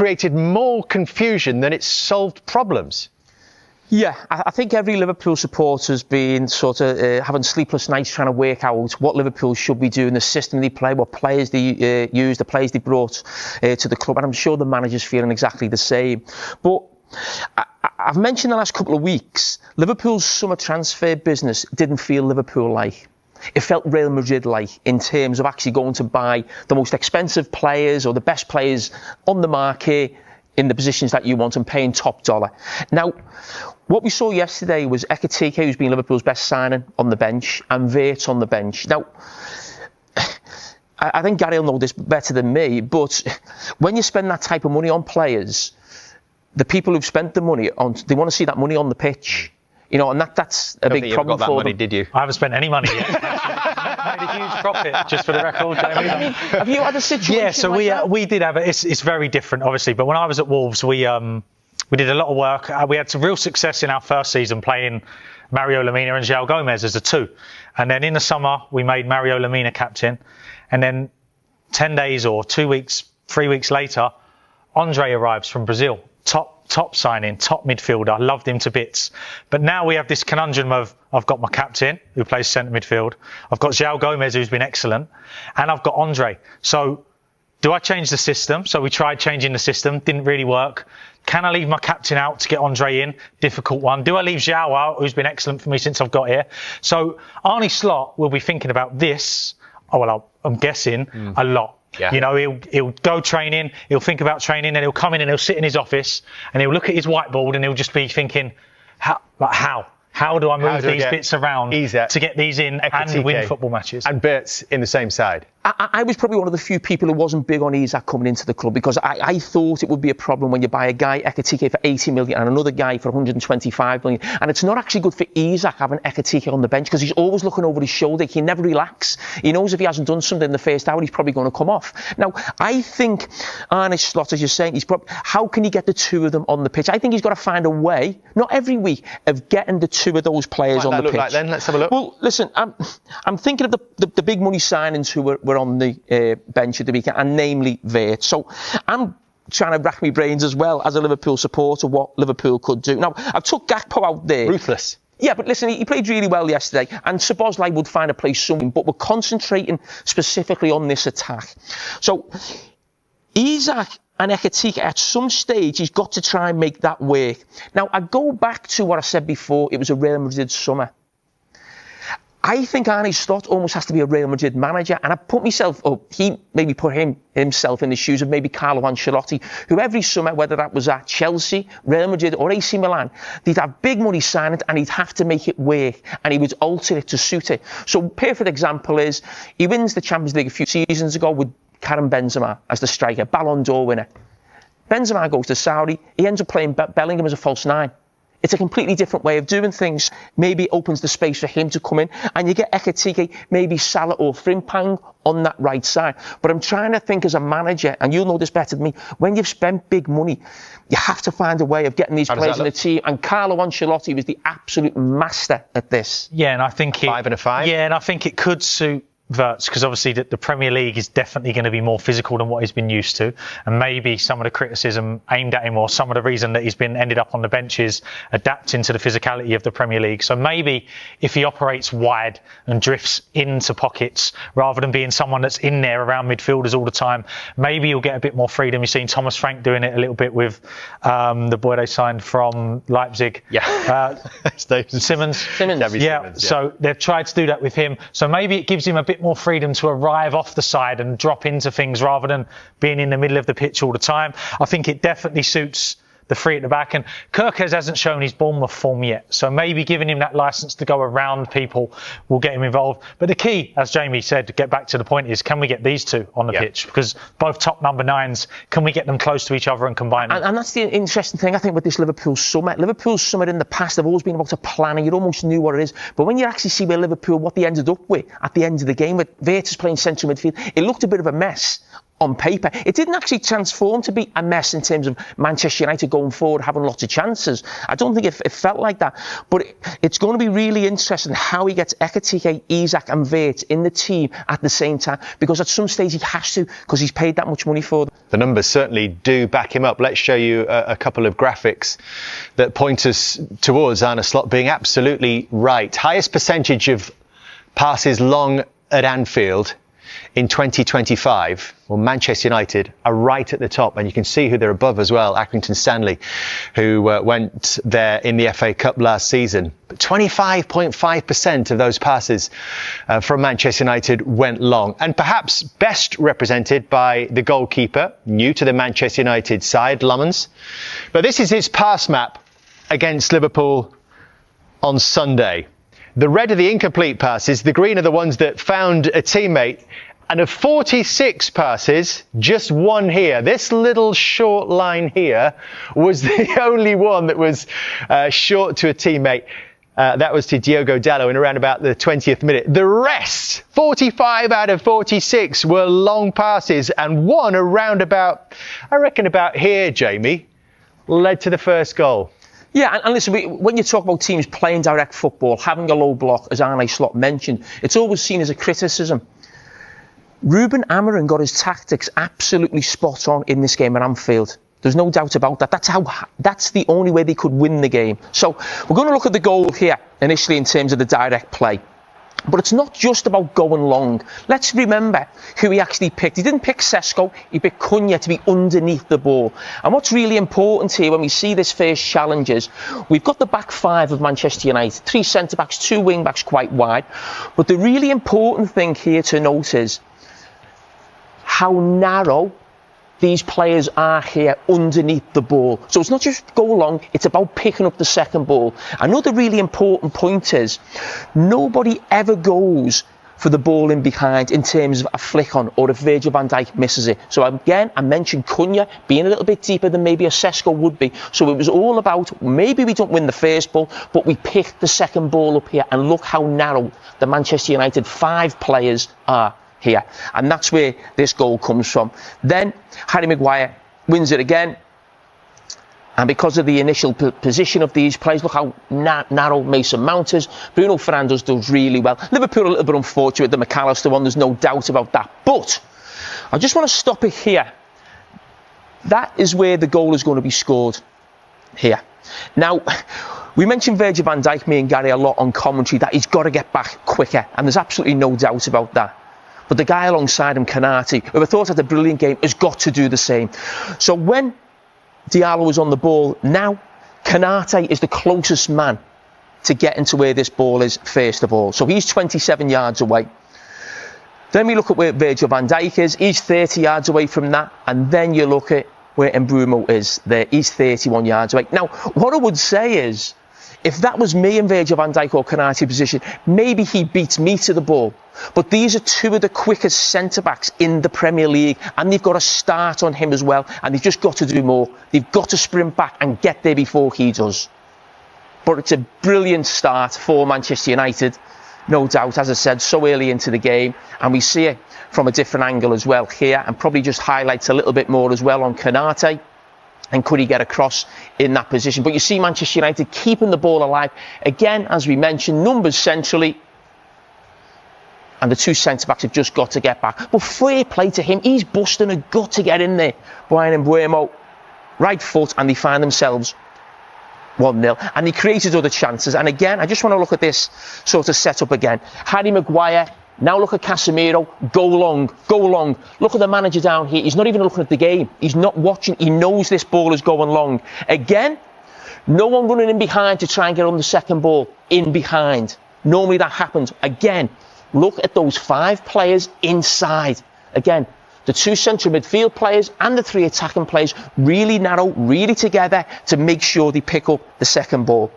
created more confusion than it's solved problems. Yeah, I think every Liverpool supporter's been sort of having sleepless nights trying to work out what Liverpool should be doing, the system they play, what players they use, the players they brought to the club. And I'm sure the manager's feeling exactly the same. But I've mentioned the last couple of weeks, Liverpool's summer transfer business didn't feel Liverpool-like. It felt Real Madrid-like in terms of actually going to buy the most expensive players or the best players on the market in the positions that you want and paying top dollar. Now, what we saw yesterday was Ekitike, who's been Liverpool's best signing, on the bench, and Wirtz on the bench. Now, I think Gary will know this better than me, but when you spend that type of money on players, the people who've spent the money on, they want to see that money on the pitch. You know, and that's a big problem for them. Money, did you? I haven't spent any money yet. Made a huge profit, just for the record. Have you had a situation? Yeah, so we did have it. It's very different, obviously. But when I was at Wolves, we did a lot of work. We had some real success in our first season playing Mario Lemina and João Gomez as a two. And then in the summer, we made Mario Lemina captain. And then 10 days or 2 weeks, 3 weeks later, Andre arrives from Brazil. Top signing, top midfielder. Loved him to bits. But now we have this conundrum of I've got my captain, who plays centre midfield. I've got João Gomez, who's been excellent. And I've got Andre. So do I change the system? So we tried changing the system. Didn't really work. Can I leave my captain out to get Andre in? Difficult one. Do I leave João out, who's been excellent for me since I've got here? So Arne Slot will be thinking about this, I'm guessing, a lot. Yeah. You know, he'll go training, he'll think about training, and he'll come in and he'll sit in his office and he'll look at his whiteboard and he'll just be thinking, how do I move these bits around to get these in and win football matches? And Wirtz in the same side. I was probably one of the few people who wasn't big on Isak coming into the club because I thought it would be a problem when you buy a guy, Ekitike, for 80 million and another guy for 125 million. And it's not actually good for Isak having Ekitike on the bench because he's always looking over his shoulder. He can never relax. He knows if he hasn't done something in the first hour, he's probably going to come off. Now, I think Arne Slot, as you're saying, how can he get the two of them on the pitch? I think he's got to find a way, not every week, of getting the two of those players on the pitch. Like then? Let's have a look. Well, listen, I'm thinking of the big money signings who were on the bench at the weekend, and namely Wirtz. So I'm trying to rack my brains as well as a Liverpool supporter what Liverpool could do. Now, I've took Gakpo out there. Ruthless. Yeah, but listen, he played really well yesterday, and Szoboszlai would find a place somewhere, but we're concentrating specifically on this attack. So Isak and Ekitike, at some stage, he's got to try and make that work. Now, I go back to what I said before. It was a Real Madrid summer. I think Arne Slot almost has to be a Real Madrid manager, and I put myself up. He maybe put himself in the shoes of maybe Carlo Ancelotti, who every summer, whether that was at Chelsea, Real Madrid or AC Milan, they'd have big money signed and he'd have to make it work, and he would alter it to suit it. So perfect example is he wins the Champions League a few seasons ago with Karim Benzema as the striker, Ballon d'Or winner. Benzema goes to Saudi. He ends up playing Bellingham as a false nine. It's a completely different way of doing things. Maybe it opens the space for him to come in, and you get Ekitike, maybe Salah or Frimpong on that right side. But I'm trying to think as a manager, and you'll know this better than me, when you've spent big money, you have to find a way of getting these players in the team. And Carlo Ancelotti was the absolute master at this. Yeah, and I think 5 and a 5. Yeah, and I think it could suit Wirtz, because obviously the Premier League is definitely going to be more physical than what he's been used to, and maybe some of the criticism aimed at him or some of the reason that he's been ended up on the bench is adapting to the physicality of the Premier League. So maybe if he operates wide and drifts into pockets rather than being someone that's in there around midfielders all the time, maybe he'll get a bit more freedom. You've seen Thomas Frank doing it a little bit with the boy they signed from Leipzig. Yeah. Simmons. Yeah. So they've tried to do that with him. So maybe it gives him a bit more freedom to arrive off the side and drop into things rather than being in the middle of the pitch all the time. I think it definitely suits the three at the back, and Carragher hasn't shown his Bournemouth form yet, so maybe giving him that licence to go around people will get him involved. But the key, as Jamie said, to get back to the point, is can we get these two on the pitch? Because both top number 9s, can we get them close to each other and combine them? And that's the interesting thing, I think, with this Liverpool summer. Liverpool's summer in the past have always been about a planning. You almost knew what it is. But when you actually see where Liverpool, what they ended up with at the end of the game, with Wirtz playing central midfield, it looked a bit of a mess on paper. It didn't actually transform to be a mess in terms of Manchester United going forward, having lots of chances. I don't think it felt like that. But it's going to be really interesting how he gets Ekitike, Isak and Wirtz in the team at the same time, because at some stage he has to, because he's paid that much money for them. The numbers certainly do back him up. Let's show you a couple of graphics that point us towards Arne Slot being absolutely right. Highest percentage of passes long at Anfield in 2025, well, Manchester United are right at the top, and you can see who they're above as well, Accrington Stanley, who went there in the FA Cup last season. But 25.5% of those passes from Manchester United went long, and perhaps best represented by the goalkeeper, new to the Manchester United side, Lummens. But this is his pass map against Liverpool on Sunday. The red are the incomplete passes, the green are the ones that found a teammate. And of 46 passes, just one here. This little short line here was the only one that was short to a teammate. That was to Diogo Dalot in around about the 20th minute. The rest, 45 out of 46, were long passes, and one around about, I reckon about here, Jamie, led to the first goal. Yeah, and listen, when you talk about teams playing direct football, having a low block, as Arne Slot mentioned, it's always seen as a criticism. Ruben Amorim got his tactics absolutely spot on in this game at Anfield. There's no doubt about that. That's the only way they could win the game. So we're going to look at the goal here initially in terms of the direct play. But it's not just about going long. Let's remember who he actually picked. He didn't pick Sesko, he picked Cunha to be underneath the ball. And what's really important here when we see this first challenge is we've got the back five of Manchester United, 3 centre-backs, 2 wing-backs quite wide. But the really important thing here to note is how narrow these players are here underneath the ball. So it's not just go long, it's about picking up the second ball. Another really important point is nobody ever goes for the ball in behind in terms of a flick on or if Virgil van Dijk misses it. So again, I mentioned Cunha being a little bit deeper than maybe a Sesko would be. So it was all about maybe we don't win the first ball, but we pick the second ball up here, and look how narrow the Manchester United 5 players are here, and that's where this goal comes from. Then Harry Maguire wins it again, and because of the initial position of these players, look how narrow Mason Mount is. Bruno Fernandes does really well. Liverpool a little bit unfortunate, the McAllister one, there's no doubt about that, but I just want to stop it here. That is where the goal is going to be scored here. Now, we mentioned Virgil van Dijk, me and Gary, a lot on commentary, that he's got to get back quicker, and there's absolutely no doubt about that. But the guy alongside him, Konate, who I thought had a brilliant game, has got to do the same. So when Diallo was on the ball, now Konate is the closest man to getting to where this ball is, first of all. So he's 27 yards away. Then we look at where Virgil van Dijk is. He's 30 yards away from that. And then you look at where Mbeumo is there. He's 31 yards away. Now, what I would say is, if that was me in Virgil van Dijk or Konate position, maybe he beats me to the ball. But these are 2 of the quickest centre-backs in the Premier League, and they've got to start on him as well, and they've just got to do more. They've got to sprint back and get there before he does. But it's a brilliant start for Manchester United, no doubt, as I said, so early into the game, and we see it from a different angle as well here, and probably just highlights a little bit more as well on Konate. And could he get across in that position? But you see Manchester United keeping the ball alive. Again, as we mentioned, numbers centrally. And the 2 centre-backs have just got to get back. But fair play to him. He's busting a gut to get in there. Brian Mbeumo, right foot, and they find themselves 1-0. And he created other chances. And again, I just want to look at this sort of setup again. Harry Maguire. Now look at Casemiro, go long, go long. Look at the manager down here. He's not even looking at the game. He's not watching. He knows this ball is going long. Again, no one running in behind to try and get on the second ball. In behind. Normally that happens. Again, look at those 5 players inside. Again, the 2 central midfield players and the 3 attacking players really narrow, really together to make sure they pick up the second ball.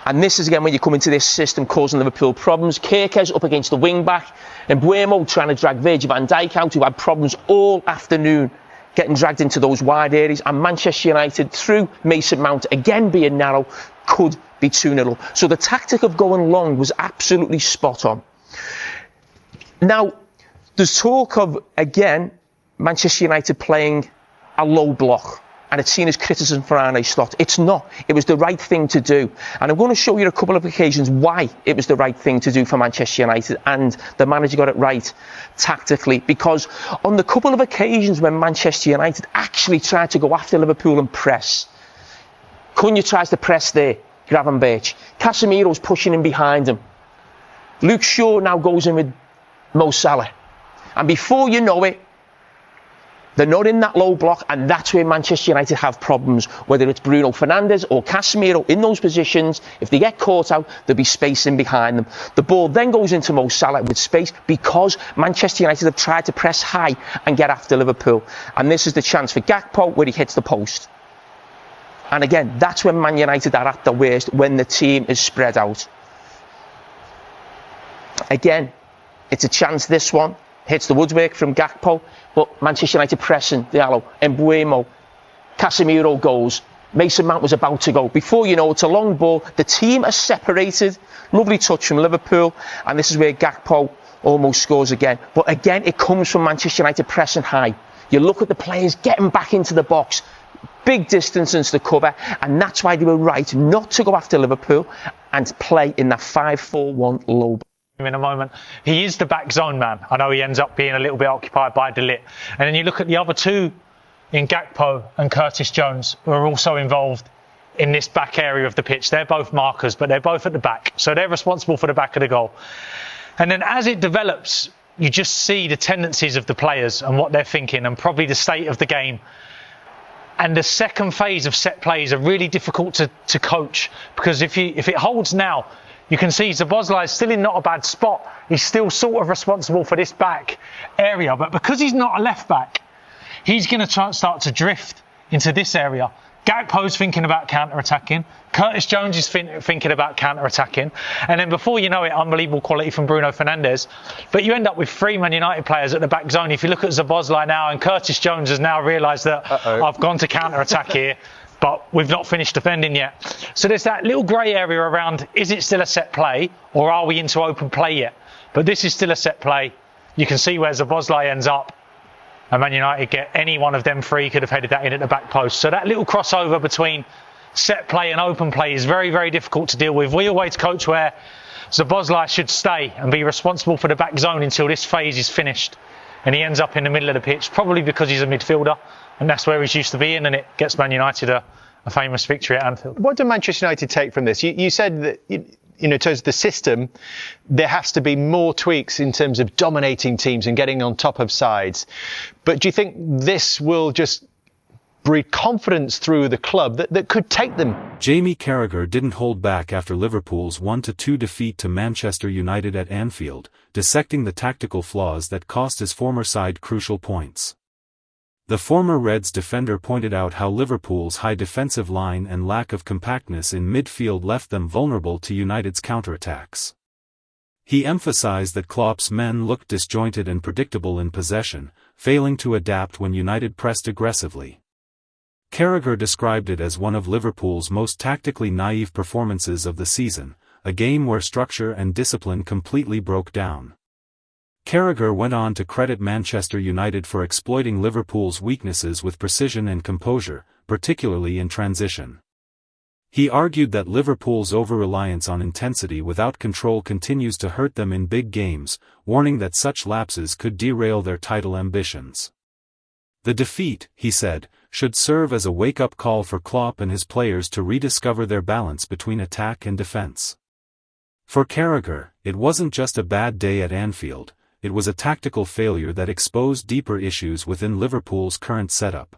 And this is, again, when you come into this system causing Liverpool problems. Carragher's up against the wing-back. And Mbeumo trying to drag Virgil van Dijk out, who had problems all afternoon getting dragged into those wide areas. And Manchester United, through Mason Mount, again being narrow, could be 2-0 up. So the tactic of going long was absolutely spot on. Now, There's talk of, again, Manchester United playing a low block. And it's seen as criticism for Arne Slot. It's not. It was the right thing to do. And I'm going to show you a couple of occasions why it was the right thing to do for Manchester United, and the manager got it right tactically. Because on the couple of occasions when Manchester United actually tried to go after Liverpool and press, Cunha tries to press there, Gravenberch. Casemiro's pushing in behind him. Luke Shaw now goes in with Mo Salah. And before you know it, they're not in that low block, and that's where Manchester United have problems. Whether it's Bruno Fernandes or Casemiro in those positions, if they get caught out, there'll be space in behind them. The ball then goes into Mo Salah with space because Manchester United have tried to press high and get after Liverpool. And this is the chance for Gakpo where he hits the post. And again, that's when Man United are at their worst, when the team is spread out. Again, it's a chance, this one. Hits the woodwork from Gakpo, but Manchester United pressing, Diallo, Mbuemo, Casemiro goes. Mason Mount was about to go. Before you know, it's a long ball. The team are separated. Lovely touch from Liverpool, and this is where Gakpo almost scores again. But again, it comes from Manchester United pressing high. You look at the players getting back into the box. Big distance into the cover, and that's why they were right not to go after Liverpool and play in that 5-4-1 low. In a moment, he is the back zone man. I know he ends up being a little bit occupied by De Ligt. And then you look at the other two in Gakpo and Curtis Jones, who are also involved in this back area of the pitch. They're both markers, but they're both at the back, so they're responsible for the back of the goal. And then as it develops, you just see the tendencies of the players and what they're thinking, and probably the state of the game. And the second phase of set plays are really difficult to coach, because if it holds now, you can see Szoboszlai is still in not a bad spot. He's still sort of responsible for this back area. But because he's not a left back, he's going to start to drift into this area. Gakpo's thinking about counter-attacking. Curtis Jones is thinking about counter-attacking. And then before you know it, unbelievable quality from Bruno Fernandes. But you end up with three Man United players at the back zone. If you look at Szoboszlai now, and Curtis Jones has now realised that I've gone to counter-attack here. But we've not finished defending yet. So there's that little grey area around, is it still a set play, or are we into open play yet? But this is still a set play. You can see where Szoboszlai ends up. And Man United get any one of them three, could have headed that in at the back post. So that little crossover between set play and open play is very, very difficult to deal with. We always coach where Szoboszlai should stay and be responsible for the back zone until this phase is finished. And he ends up in the middle of the pitch, probably because he's a midfielder. And that's where he's used to being, and it gets Man United a famous victory at Anfield. What do Manchester United take from this? You said that, in terms of the system, there has to be more tweaks in terms of dominating teams and getting on top of sides. But do you think this will just breed confidence through the club that could take them? Jamie Carragher didn't hold back after Liverpool's 1-2 defeat to Manchester United at Anfield, dissecting the tactical flaws that cost his former side crucial points. The former Reds defender pointed out how Liverpool's high defensive line and lack of compactness in midfield left them vulnerable to United's counterattacks. He emphasized that Klopp's men looked disjointed and predictable in possession, failing to adapt when United pressed aggressively. Carragher described it as one of Liverpool's most tactically naive performances of the season, a game where structure and discipline completely broke down. Carragher went on to credit Manchester United for exploiting Liverpool's weaknesses with precision and composure, particularly in transition. He argued that Liverpool's over-reliance on intensity without control continues to hurt them in big games, warning that such lapses could derail their title ambitions. The defeat, he said, should serve as a wake-up call for Klopp and his players to rediscover their balance between attack and defense. For Carragher, it wasn't just a bad day at Anfield. It was a tactical failure that exposed deeper issues within Liverpool's current setup.